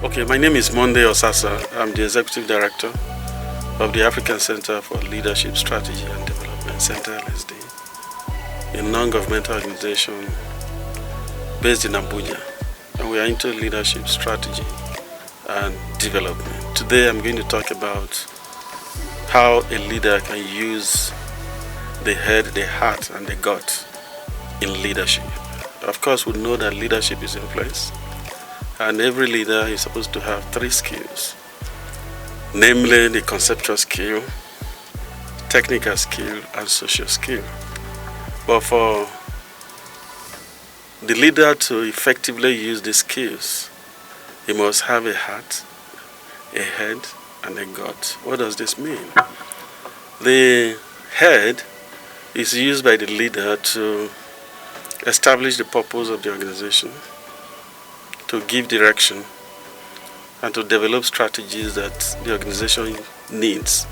Okay, my name is Monday Osasah. I'm the Executive Director of the African Center for Leadership Strategy and Development, Center LSD, a non-governmental organization based in Abuja. And we are into leadership strategy and development. Today I'm going to talk about how a leader can use the head, the heart, and the gut in leadership. Of course, we know that leadership is influence. And every leader is supposed to have 3 skills, namely the conceptual skill, technical skill, and social skill. But for the leader to effectively use these skills, he must have a heart, a head, and a gut. What does this mean? The head is used by the leader to establish the purpose of the organization, to give direction, and to develop strategies that the organization needs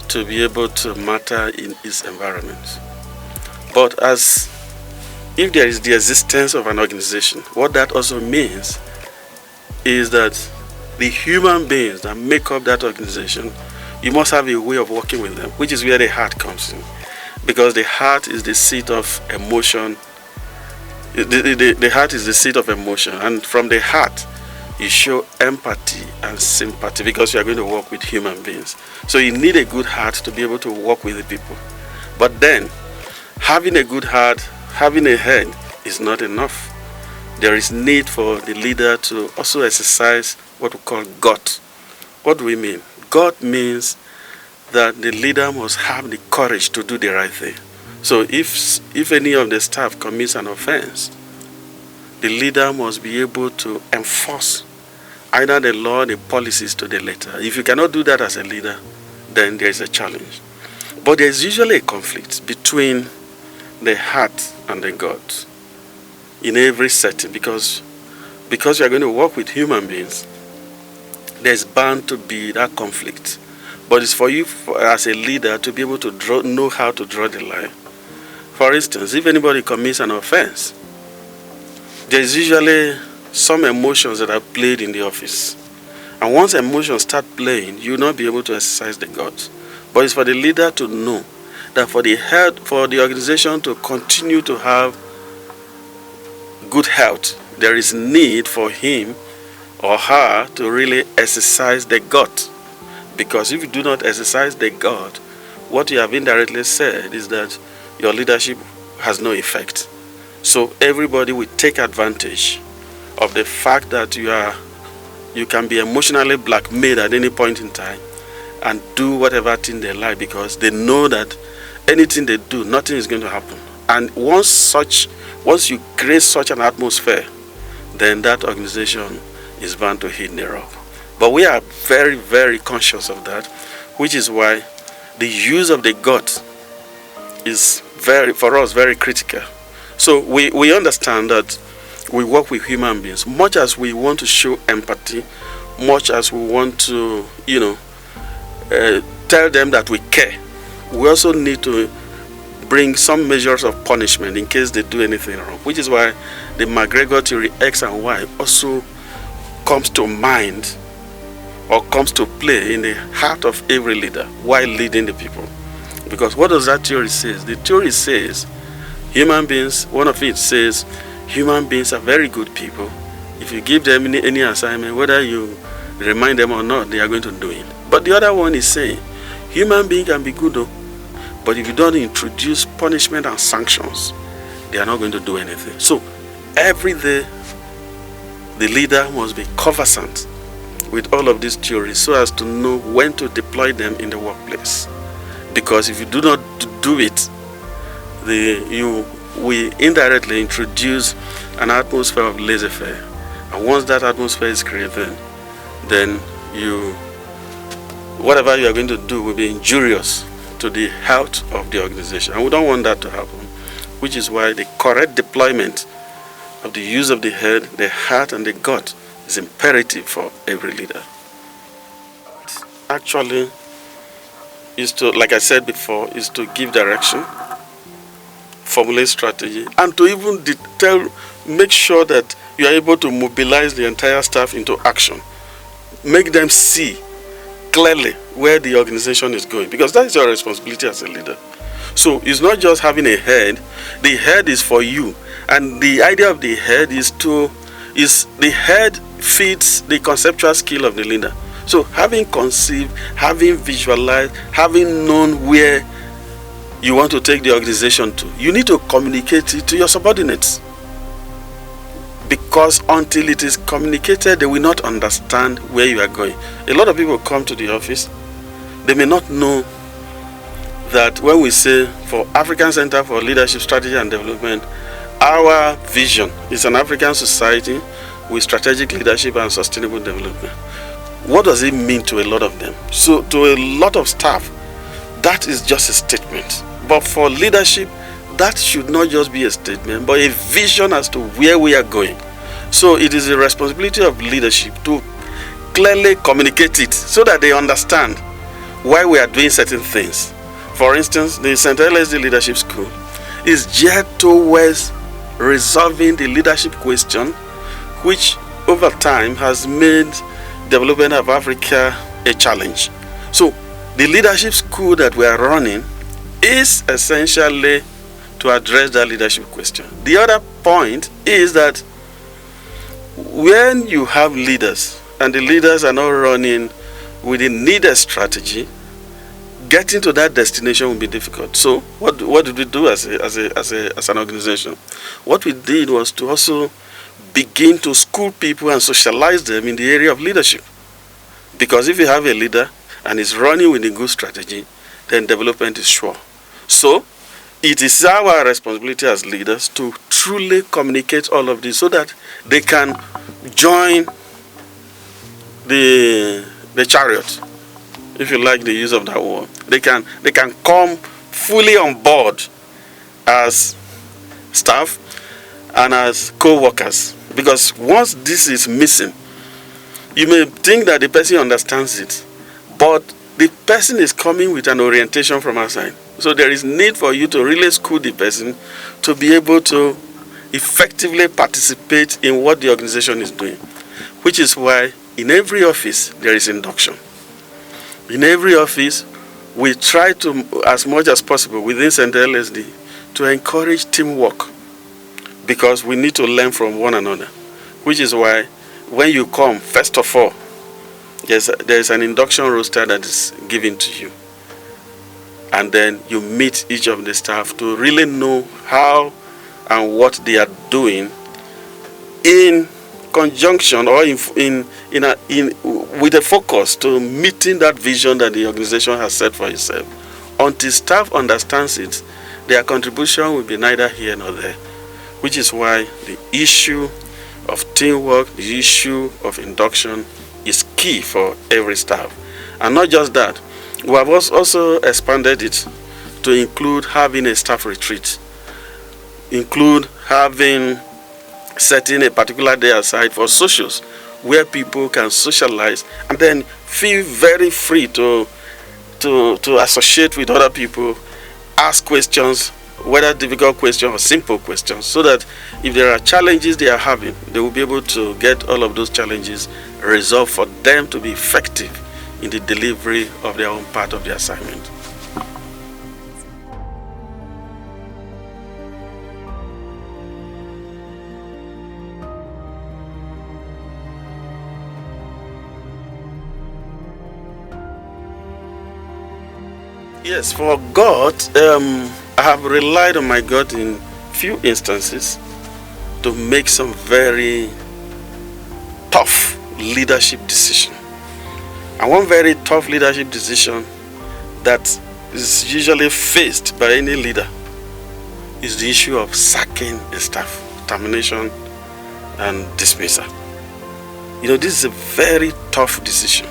to be able to matter in its environment. But if there is the existence of an organization, what that also means is that the human beings that make up that organization, you must have a way of working with them, which is where the heart comes in. Because the heart is the seat of emotion. The heart is the seat of emotion, and from the heart you show empathy and sympathy because you are going to work with human beings. So you need a good heart to be able to work with the people. But then, having a good heart, having a head is not enough. There is need for the leader to also exercise what we call gut. What do we mean? Gut means that the leader must have the courage to do the right thing. So if any of the staff commits an offense, the leader must be able to enforce either the law or the policies to the letter. If you cannot do that as a leader, then there is a challenge. But there is usually a conflict between the heart and the gut in every setting because you are going to work with human beings. There is bound to be that conflict. But it's for you as a leader to be able to know how to draw the line. For instance, if anybody commits an offense, there is usually some emotions that are played in the office. And once emotions start playing, you will not be able to exercise the gut. But it's for the leader to know that for the organization to continue to have good health, there is need for him or her to really exercise the gut. Because if you do not exercise the gut, what you have indirectly said is that your leadership has no effect. So everybody will take advantage of the fact that you can be emotionally blackmailed at any point in time and do whatever thing they like because they know that anything they do, nothing is going to happen. And once you create such an atmosphere, then that organization is bound to hit the rock. But we are very, very conscious of that, which is why the use of the gut is for us very critical. So we understand that we work with human beings. Much as we want to show empathy, much as we want to, tell them that we care, we also need to bring some measures of punishment in case they do anything wrong, which is why the McGregor theory X and Y also comes to mind or comes to play in the heart of every leader while leading the people. Because what does that theory say? The theory says human beings, one of it says, human beings are very good people. If you give them any assignment, whether you remind them or not, they are going to do it. But the other one is saying, human beings can be good though, but if you don't introduce punishment and sanctions, they are not going to do anything. So every day, the leader must be conversant with all of these theories so as to know when to deploy them in the workplace. Because if you do not do it, we indirectly introduce an atmosphere of laissez-faire. And once that atmosphere is created, then whatever you are going to do will be injurious to the health of the organization. And we don't want that to happen, which is why the correct deployment of the use of the head, the heart, and the gut is imperative for every leader. Actually, is to, like I said before, is to give direction, formulate strategy, and to even make sure that you are able to mobilize the entire staff into action. make them see clearly where the organization is going, because that is your responsibility as a leader. So it's not just having a head. The head is for you, and the idea of the head is the head fits the conceptual skill of the leader. So having conceived, having visualized, having known where you want to take the organization to, you need to communicate it to your subordinates, because until it is communicated, they will not understand where you are going. A lot of people come to the office, they may not know that when we say for African Center for Leadership Strategy and Development, our vision is an African society with strategic leadership and sustainable development. What does it mean to a lot of them? So to a lot of staff, that is just a statement. But for leadership, that should not just be a statement, but a vision as to where we are going. So it is the responsibility of leadership to clearly communicate it so that they understand why we are doing certain things. For instance, the Center LSD Leadership School is geared towards resolving the leadership question, which over time has made development of Africa a challenge. So the leadership school that we are running is essentially to address that leadership question. The other point is that when you have leaders and the leaders are not running with the needed strategy, getting to that destination will be difficult. So what did we do as an organization? What we did was to also begin to school people and socialize them in the area of leadership. Because if you have a leader and is running with a good strategy, then development is sure. So it is our responsibility as leaders to truly communicate all of this so that they can join the chariot, if you like the use of that word. They can come fully on board as staff and as co-workers. Because once this is missing, you may think that the person understands it, but the person is coming with an orientation from outside. So there is need for you to really school the person to be able to effectively participate in what the organization is doing, which is why in every office there is induction. In every office, we try to, as much as possible within Center LSD, to encourage teamwork, because we need to learn from one another, which is why when you come, first of all, there's an induction roster that is given to you. And then you meet each of the staff to really know how and what they are doing in conjunction or with a focus to meeting that vision that the organization has set for itself. Until staff understands it, their contribution will be neither here nor there, which is why the issue of teamwork, the issue of induction is key for every staff. And not just that, we have also expanded it to include having a staff retreat, include setting a particular day aside for socials where people can socialize and then feel very free to associate with other people, ask questions, whether difficult questions or simple questions, so that if there are challenges they are having, they will be able to get all of those challenges resolved for them to be effective in the delivery of their own part of the assignment. Yes, for God, I have relied on my God in few instances to make some very tough leadership decision. And one very tough leadership decision that is usually faced by any leader is the issue of sacking a staff, termination and dismissal. You know, this is a very tough decision.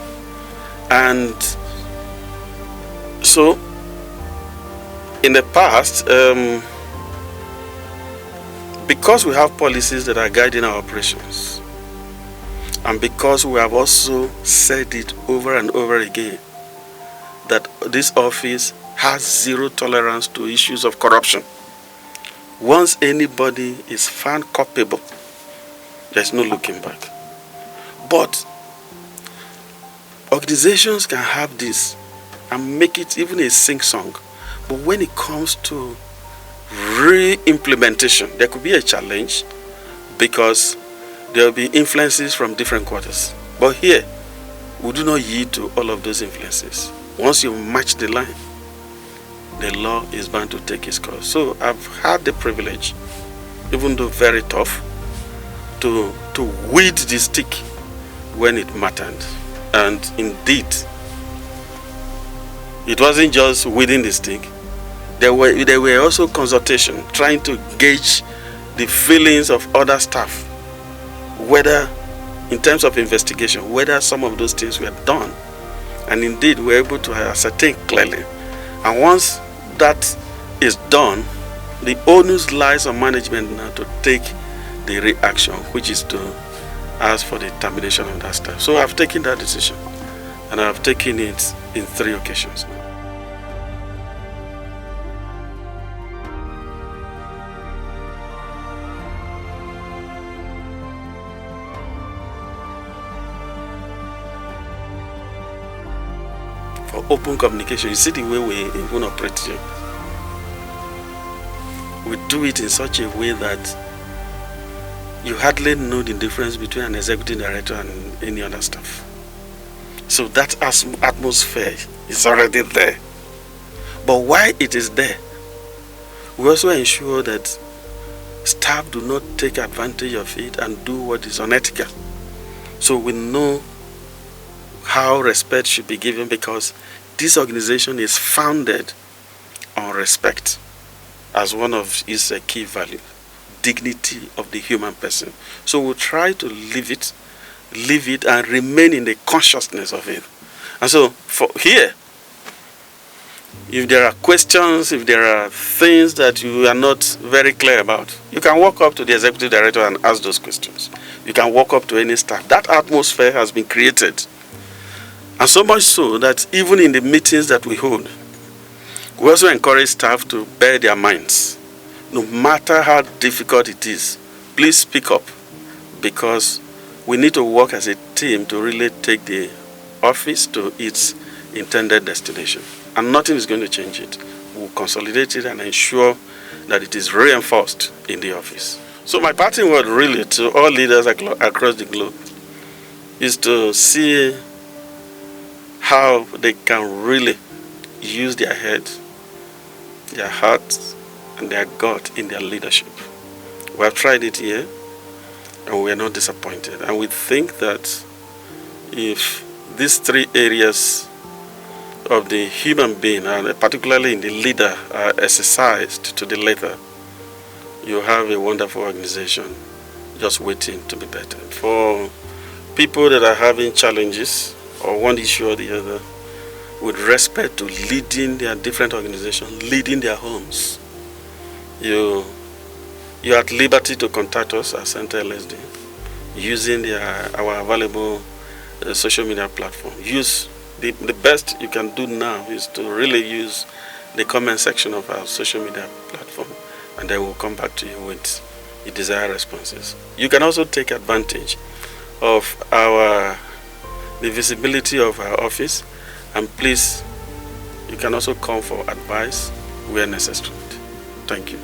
And so, in the past, because we have policies that are guiding our operations, and because we have also said it over and over again, that this office has zero tolerance to issues of corruption. Once anybody is found culpable, there's no looking back. But Organizations can have this and make it even a sing song, but when it comes to re-implementation, there could be a challenge because there will be influences from different quarters. But here, we do not yield to all of those influences. Once you match the line, the law is bound to take its course. So I've had the privilege, even though very tough, to weed the stick when it mattered. And indeed, it wasn't just weeding the stick. There were also consultation, trying to gauge the feelings of other staff, whether in terms of investigation, whether some of those things were done. And indeed, we were able to ascertain clearly. And once that is done, the onus lies on management now to take the reaction, which is to ask for the termination of that staff. So I've taken that decision, and I've taken it in 3 occasions. For open communication, you see the way we even operate here. We do it in such a way that you hardly know the difference between an executive director and any other staff. So that atmosphere is already there. But why it is there, we also ensure that staff do not take advantage of it and do what is unethical. So we know how respect should be given, because this organization is founded on respect as one of its key values. Dignity of the human person. So we'll try to live it and remain in the consciousness of it. And so for here, if there are questions, if there are things that you are not very clear about, you can walk up to the executive director and ask those questions. You can walk up to any staff. That atmosphere has been created. And so much so that even in the meetings that we hold, we also encourage staff to bear their minds. No matter how difficult it is, please speak up, because we need to work as a team to really take the office to its intended destination. And nothing is going to change it. We'll consolidate it and ensure that it is reinforced in the office. So my parting word really to all leaders across the globe is to see how they can really use their head, their heart, and their God in their leadership. We have tried it here, and we are not disappointed. And we think that if these 3 areas of the human being, and particularly in the leader, are exercised to the letter, you have a wonderful organization just waiting to be better. For people that are having challenges, or one issue or the other, with respect to leading their different organizations, leading their homes, you're at liberty to contact us at Center LSD using our available social media platform. Use the best you can do now is to really use the comment section of our social media platform, and then we'll come back to you with the desired responses. You can also take advantage of the visibility of our office, and please, you can also come for advice where necessary. Thank you.